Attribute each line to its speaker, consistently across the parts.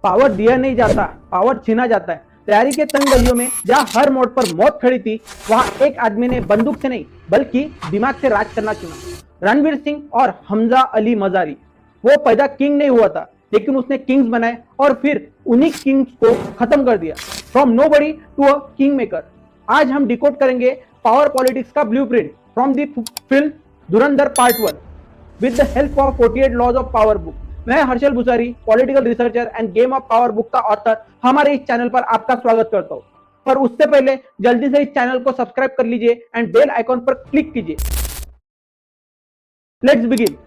Speaker 1: Power दिया नहीं जाता, पावर छीना जाता है। तैयारी के तंग गलियों में जहां हर मोड़ पर मौत खड़ी थी, वहां एक आदमी ने बंदूक से नहीं बल्कि दिमाग से राज करना चुना। रणवीर सिंह और हमजा अली मजारी। वो पैदा किंग नहीं हुआ था, लेकिन उसने किंग्स बनाए और फिर उन्हीं किंग्स को खत्म कर दिया। From nobody to a king maker. आज हम डिकोड करेंगे पावर पॉलिटिक्स का blueprint from the film Dhurandhar part 1 with the help of 48 laws of power book. मैं Harshal Bhusari, political researcher and game of power book का ऑथर, हमारे इस चैनल पर आपका स्वागत करता हूं। पर उससे पहले जल्दी से इस चैनल को सब्सक्राइब कर लीजिए एंड बेल आइकॉन पर क्लिक कीजिए। Let's begin.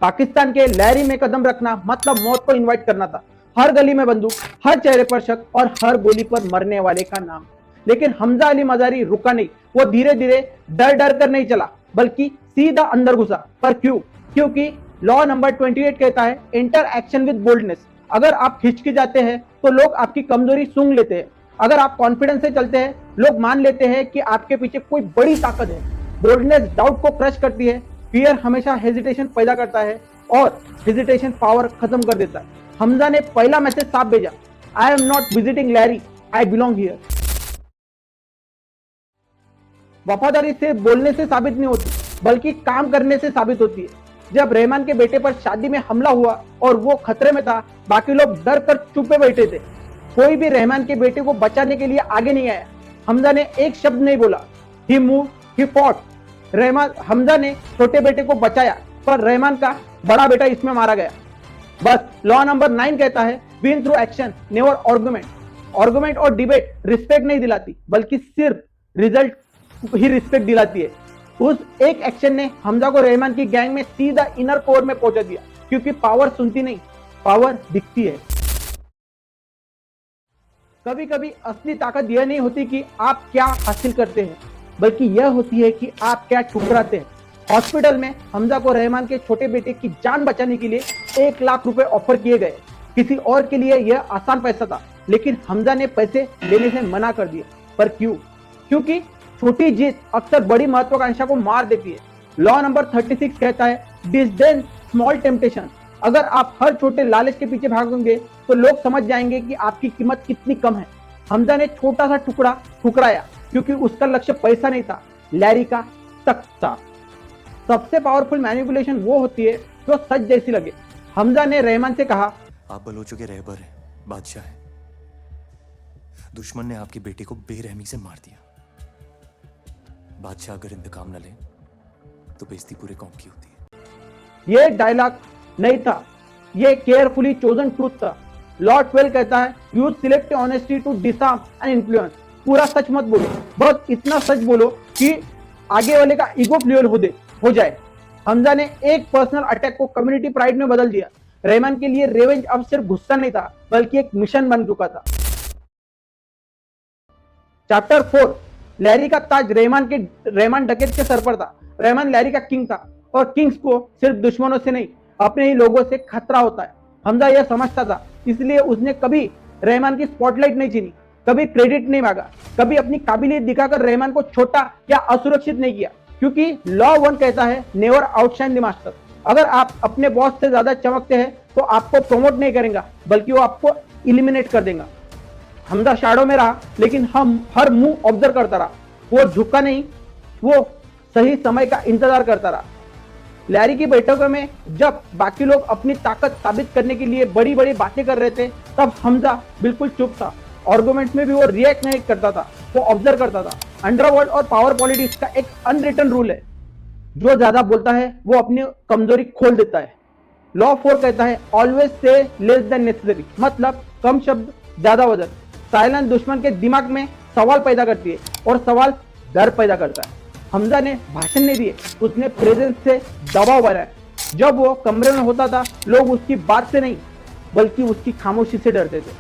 Speaker 1: पाकिस्तान के लहरी में कदम रखना मतलब मौत को इनवाइट करना था। हर गली में बंदूक, हर चेहरे पर शक और हर गोली पर मरने वाले का नाम। लेकिन हमजा अली मजारी रुका नहीं। वो धीरे धीरे डर डर कर नहीं चला, बल्कि सीधा अंदर घुसा। पर क्यों? क्योंकि लॉ नंबर 28 कहता है एंटर एक्शन विद बोल्डनेस। अगर आप हिचकी जाते हैं तो लोग आपकी कमजोरी सूंघ लेते हैं। अगर आप कॉन्फिडेंस से चलते हैं, लोग मान लेते हैं कि आपके पीछे कोई बड़ी ताकत है। बोल्डनेस डाउट को क्रश करती है। फियर हमेशा हेजिटेशन पैदा करता है और हेजिटेशन पावर खत्म कर देता है। हमजा ने पहला मैसेज साफ भेजा, I am not visiting Larry, I belong here. वफादारी से बोलने से साबित नहीं होती, बल्कि काम करने से साबित होती है। जब रहमान के बेटे पर शादी में हमला हुआ और वो खतरे में था, बाकी लोग डर कर चुपे बैठे थे। कोई भी रहमान के बेटे को बचाने के लिए आगे नहीं आया। हमजा ने एक शब्द नहीं बोला। ही मूव, ही फॉट। हमजा ने छोटे बेटे को बचाया, पर रहमान का बड़ा बेटा इसमें मारा गया। बस लॉ नंबर 9 कहता है win through action, never argument. Argument और डिबेट रिस्पेक्ट नहीं दिलाती, बल्कि सिर्फ रिजल्ट ही रिस्पेक्ट दिलाती है। उस एक एक्शन ने हमजा को रहमान की गैंग में सीधा इनर कोर में पहुंचा दिया, क्योंकि पावर सुनती नहीं, पावर दिखती है। कभी कभी असली ताकत यह नहीं होती कि आप क्या हासिल करते हैं, बल्कि यह होती है कि आप क्या ठुकराते हैं। हॉस्पिटल में हमजा को रहमान के छोटे बेटे की जान बचाने के लिए 1 लाख रुपए ऑफर किए गए। किसी और के लिए यह आसान पैसा था, लेकिन हमजा ने पैसे लेने से मना कर दिया। पर क्यों? क्योंकि छोटी जीत अक्सर बड़ी महत्वाकांक्षा को मार देती है। लॉ नंबर 36 कहता है डिस्डेन स्मॉल टेम्पटेशन। अगर आप हर छोटे लालच के पीछे भागोगे तो लोग समझ जाएंगे कि आपकी कीमत कितनी कम है। हमजा ने छोटा सा टुकड़ा ठुकराया, क्योंकि उसका लक्ष्य पैसा नहीं था, लैरी का तख्त था। सबसे पावरफुल मैनिपुलेशन वो होती है जो सच जैसी लगे। हमजा ने रहमान से कहा,
Speaker 2: आप बलोचों के रहबर हैं, बादशाह हैं। दुश्मन ने आपके बेटे को बेरहमी से मार दिया। बादशाह अगर इंतकाम न ले तो बेइज्जती पूरे कौम की होती है।
Speaker 1: ये डायलॉग नहीं था, ये केयरफुली चोजन ट्रूथ था। लॉ 12 कहता है use selective honesty to disarm and influence. पूरा सच मत बोलो, बस इतना सच बोलो कि आगे वाले का ईगो फ्यूल हो जाए। हमजा ने एक पर्सनल अटैक को कम्युनिटी प्राइड में बदल दिया। रहमान के लिए रेवेंज अब सिर्फ गुस्सा नहीं था, बल्कि एक मिशन बन चुका था। चैप्टर 4 लैरी का ताज रहमान डकैत के सर पर था। रहमान लैरी का किंग था, और किंग्स को सिर्फ दुश्मनों से नहीं, अपने ही लोगों से खतरा होता है। हमजा यह समझता था, इसलिए उसने कभी रहमान की स्पॉटलाइट नहीं छीनी, कभी क्रेडिट नहीं मांगा, कभी अपनी काबिलियत दिखाकर रहमान को छोटा या असुरक्षित नहीं किया। क्योंकि लॉ 1 कहता है नेवर आउटशाइन द मास्टर। अगर आप अपने बॉस से ज्यादा चमकते हैं तो आपको प्रमोट नहीं करेगा, बल्कि वो आपको इलिमिनेट कर देगा। हमजा शैडो में रहा, लेकिन हम हर मूव ऑब्जर्व करता रहा। वो झुका नहीं, वो सही समय का इंतजार करता रहा। लैरी की बैठकों में जब बाकी लोग अपनी ताकत साबित करने के लिए बड़ी बड़ी बातें कर रहे थे, तब हमजा बिल्कुल चुप था। आर्गुमेंट्स में भी वो रिएक्ट नहीं करता था, वो ऑब्जर्व करता था। अंडरवर्ल्ड और पावर पॉलिटिक्स का एक अनरिटन रूल है, जो ज्यादा बोलता है वो अपनी कमजोरी खोल देता है। लॉ 4 कहता है always say less than necessary, मतलब कम शब्द ज्यादा वजन। साइलेंस दुश्मन के दिमाग में सवाल पैदा करती है, और सवाल डर पैदा करता है। हमजा ने भाषण नहीं दिए, उसने प्रेजेंस से दबाव बनाया। जब वो कमरे में होता था, लोग उसकी बात से नहीं, बल्कि उसकी खामोशी से डरते थे।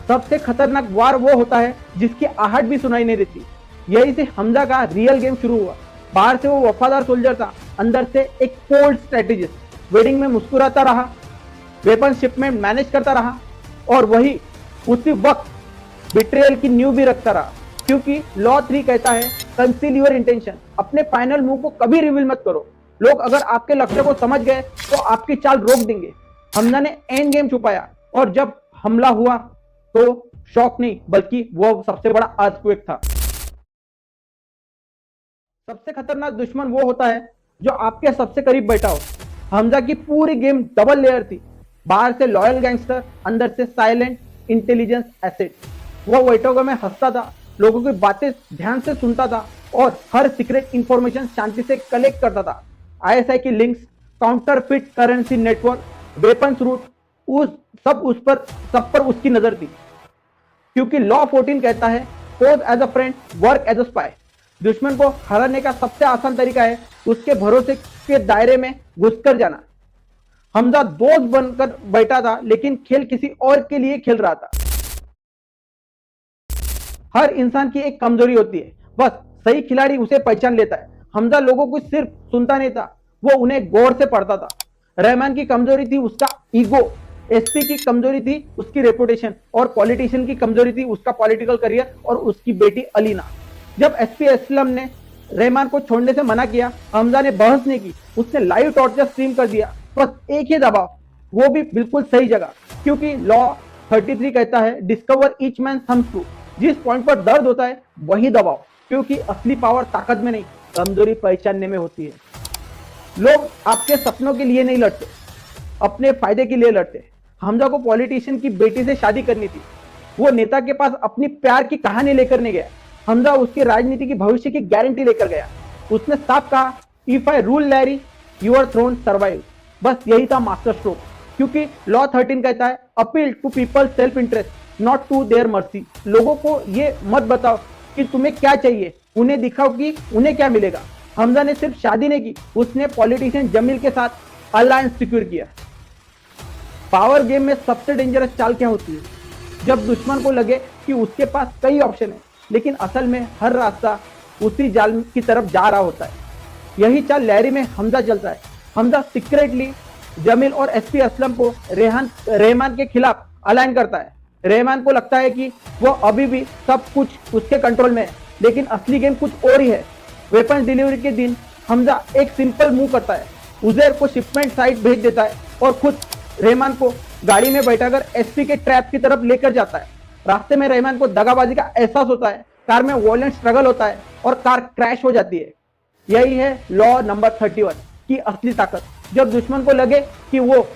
Speaker 1: सबसे खतरनाक वार वो होता है जिसकी आहट भी सुनाई नहीं देती। यही से हमजा का रियल गेम शुरू हुआ। बाहर से वो वफादार सोल्जर था, अंदर से एक कोल्ड स्ट्रेटेजिस्ट। वेडिंग में मुस्कुराता रहा, वेपन शिपमेंट मैनेज करता रहा, और वही उसी वक्त बिट्रेयल की न्यू भी रखता रहा। क्योंकि लॉ 3 कहता है कंसील योर इंटेंशन। अपने फाइनल मूव को कभी रिवील मत करो। लोग अगर आपके लक्ष्य को समझ गए तो आपकी चाल रोक देंगे। हमजा ने एंड गेम छुपाया, और जब हमला हुआ तो शॉक नहीं बल्कि वो सबसे बड़ा अर्थक्वेक था। सबसे खतरनाक दुश्मन वो होता है जो आपके सबसे करीब बैठा हो। हमजा की पूरी गेम डबल लेयर थी, बाहर से लॉयल गैंगस्टर, अंदर से साइलेंट इंटेलिजेंस एसेट। वो बैठकों में हंसता था, लोगों की बातें ध्यान से सुनता था और हर सीक्रेट इंफॉर्मेशन शांति से कलेक्ट करता था। आईएसआई की links, counterfeit currency network, weapons route, सब पर उसकी नजर थी। क्योंकि लॉ 14 कहता है pose as a friend, work as a spy. दुश्मन को हराने का सबसे आसान तरीका है उसके भरोसे के दायरे में घुसकर जाना। हमजा दोस्त बनकर बैठा था लेकिन खेल किसी और के लिए खेल रहा था। हर इंसान की एक कमजोरी होती है, बस सही खिलाड़ी उसे पहचान लेता है। हमजा लोगों को सिर्फ सुनता नहीं था, वो उन्हें गौर से पढ़ता था। रहमान की कमजोरी थी उसका ईगो, एसपी की कमजोरी थी उसकी रेपुटेशन और पॉलिटिशियन की कमजोरी थी उसका पॉलिटिकल करियर और उसकी बेटी अलीना। जब एसपी असलम ने रहमान को छोड़ने से मना किया, हमजा ने बहस नहीं की, उसने लाइव टॉर्चर स्ट्रीम कर दिया। बस एक ही दबाव, वो भी बिल्कुल सही जगह। क्योंकि लॉ 33 कहता है discover each man some true. जिस पॉइंट पर दर्द होता है वही दबाओ, क्योंकि असली पावर ताकत में नहीं, कमजोरी पहचानने में होती है। लोग आपके सपनों के लिए नहीं लड़ते, अपने फायदे के लिए लड़ते। हमजा को पॉलिटिशियन की बेटी से शादी करनी थी, वो नेता के पास अपनी प्यार की कहानी लेकर नहीं गया। हमजा उसकी राजनीति की भविष्य की गारंटी लेकर गया। उसने साफ कहा if I rule Larry your throne survive. बस यही था मास्टर स्ट्रोक। क्योंकि लॉ 13 कहता है appeal to people self interest not to their mercy. लोगों को ये मत बताओ कि तुम्हें क्या चाहिए, उन्हें दिखाओ कि उन्हें क्या मिलेगा। हमजा ने सिर्फ शादी नहीं की, उसने पॉलिटिशियन जमील के साथ अलायंस सिक्योर किया। पावर गेम में सबसे डेंजरस चाल क्या होती है? जब दुश्मन को लगे कि उसके पास कई ऑप्शन है लेकिन असल में हर रास्ता उसी जाल की तरफ जा रहा होता है। यही चाल लैरी में हमजा चलता है। हमजा सीक्रेटली जमील और एसपी असलम को रहमान के खिलाफ अलाइन करता है। रहमान को लगता है कि वो अभी भी सब कुछ उसके कंट्रोल में है, लेकिन असली गेम कुछ और ही है। वेपन डिलीवरी के दिन हमजा एक सिंपल मूव करता है, उजैर को शिपमेंट साइट भेज देता है और खुद रहमान को गाड़ी में बैठाकर एसपी के ट्रैप की तरफ लेकर जाता है। रास्ते में रहमान को दगाबाजी का एहसास होता है, कार में वॉयलेंट स्ट्रगल होता है और कार क्रैश हो जाती है। यही है लॉ नंबर 31 की असली ताकत। जब दुश्मन को लगे कि वो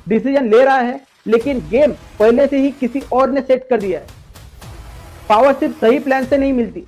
Speaker 1: डिसीजन ले रहा है लेकिन गेम पहले से ही किसी और ने सेट कर दिया है। पावर सिर्फ सही प्लान से नहीं मिलती,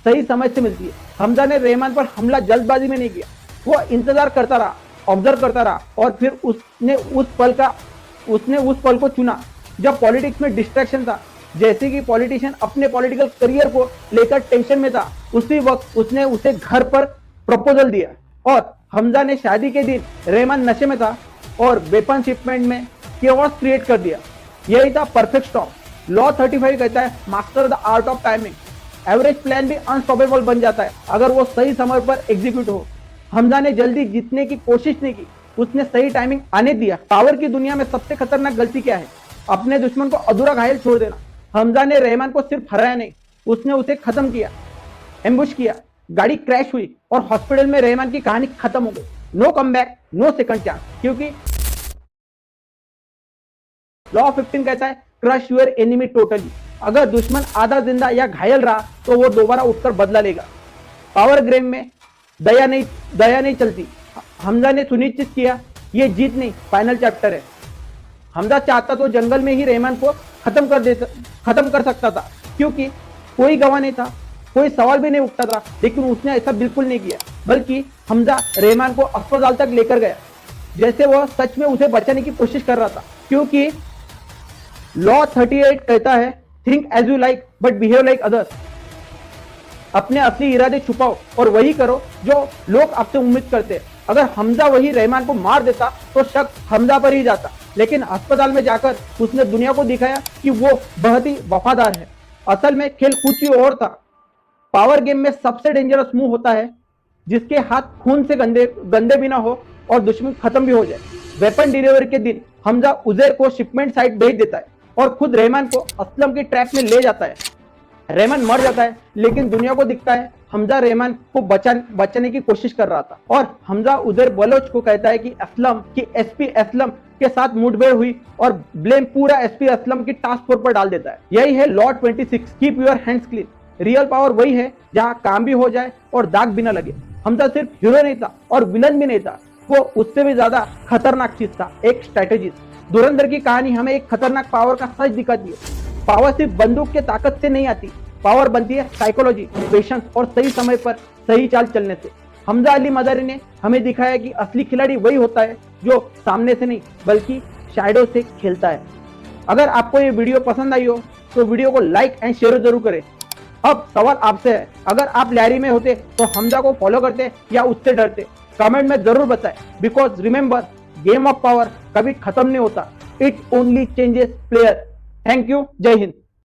Speaker 1: सही समय से मिलती है। हमजा ने रहमान पर हमला जल्दबाजी में नहीं किया, वो इंतजार करता रहा, ऑब्जर्व करता रहा और फिर उसने उस पल को चुना जब पॉलिटिक्स में डिस्ट्रैक्शन था। जैसे कि पॉलिटिशियन अपने पॉलिटिकल करियर को लेकर टेंशन में था, उसी वक्त उसने उसे घर पर प्रपोजल दिया। और हमजा ने शादी के दिन रहमान नशे में था और वेपन शिपमेंट में केओस क्रिएट कर दिया। यही था परफेक्ट स्टॉर्म। लॉ 35 कहता है master the art of timing. Average plan भी अनस्टॉपेबल बन जाता है अगर वो सही समय पर एग्जीक्यूट हो। हमजा ने जल्दी जीतने की कोशिश नहीं की, उसने सही टाइमिंग आने दिया। पावर की दुनिया में सबसे खतरनाक गलती क्या है? अपने दुश्मन को अधूरा घायल छोड़ देना। हमजा ने रहमान को सिर्फ हराया नहीं, उसने उसे खत्म किया, एम्बुश किया। गाड़ी क्रैश हुई और हॉस्पिटल में रहमान की कहानी खत्म हो गई। No come back, no second chance. क्योंकि लॉ 15 कहता है क्रश यूर एनिमी टोटली। अगर दुश्मन आधा जिंदा या घायल रहा तो वो दोबारा उठकर बदला लेगा। पावर गेम में दया नहीं चलती। हमजा ने सुनिश्चित किया ये जीत नहीं, फाइनल चैप्टर है। हमजा चाहता तो जंगल में ही रहमान को खत्म कर सकता था, क्योंकि कोई गवाह नहीं था, कोई सवाल भी नहीं उठता था। लेकिन उसने ऐसा बिल्कुल नहीं किया, बल्कि हमजा रहमान को अस्पताल तक लेकर गया जैसे वह सच में उसे बचाने की कोशिश कर रहा था। क्योंकि लॉ 38 कहता है think as you like but behave like others. अपने असली इरादे छुपाओ और वही करो जो लोग आपसे उम्मीद करते हैं। अगर हमजा वही रहमान को मार देता तो शक हमजा पर ही जाता, लेकिन अस्पताल में जाकर उसने दुनिया को दिखाया कि वो बहुत ही वफादार है। असल में खेल कुछ ही और था। पावर गेम में सबसे डेंजरस मूव होता है जिसके हाथ खून से गंदे भी ना हो और दुश्मन खत्म भी हो जाए। वेपन डिलीवरी के दिन हमजा उजैर को शिपमेंट साइट भेज देता है और खुद रहमान को असलम के ट्रैप में ले जाता है। रेमन मर जाता है, लेकिन दुनिया को दिखता है हमजा रेमन को बचाने की कोशिश कर रहा था, और हमजा उधर बलोच को कहता है कि एसपी असलम के साथ मुठभेड़ हुई, और ब्लेम पूरा एसपी असलम की टास्क फोर्स पर डाल देता है। यही है law 26, keep your hands clean. Real power वही है जहां काम भी हो जाए और दाग भी न लगे। हमजा सिर्फ हीरो नहीं था और विलन भी नहीं था, वो उससे भी ज्यादा खतरनाक चीज था, एक स्ट्रेटेजिस्ट। धुरंधर की कहानी हमें एक खतरनाक पावर का सच दिखाती है। पावर सिर्फ बंदूक के ताकत से नहीं आती, पावर बनती है साइकोलॉजी, पेशेंस और सही समय पर सही चाल चलने से। हमजा अली मदारी ने हमें दिखाया कि असली खिलाड़ी वही होता है जो सामने से नहीं बल्कि शैडो से खेलता है। अगर आपको ये वीडियो पसंद आई हो तो वीडियो को लाइक एंड शेयर जरूर करें। अब सवाल आपसे है, अगर आप लैरी में होते तो हमजा को फॉलो करते या उससे डरते? कमेंट में जरूर बताएं, because remember, game of power कभी खत्म नहीं होता, it only changes player. Thank you, जय हिंद।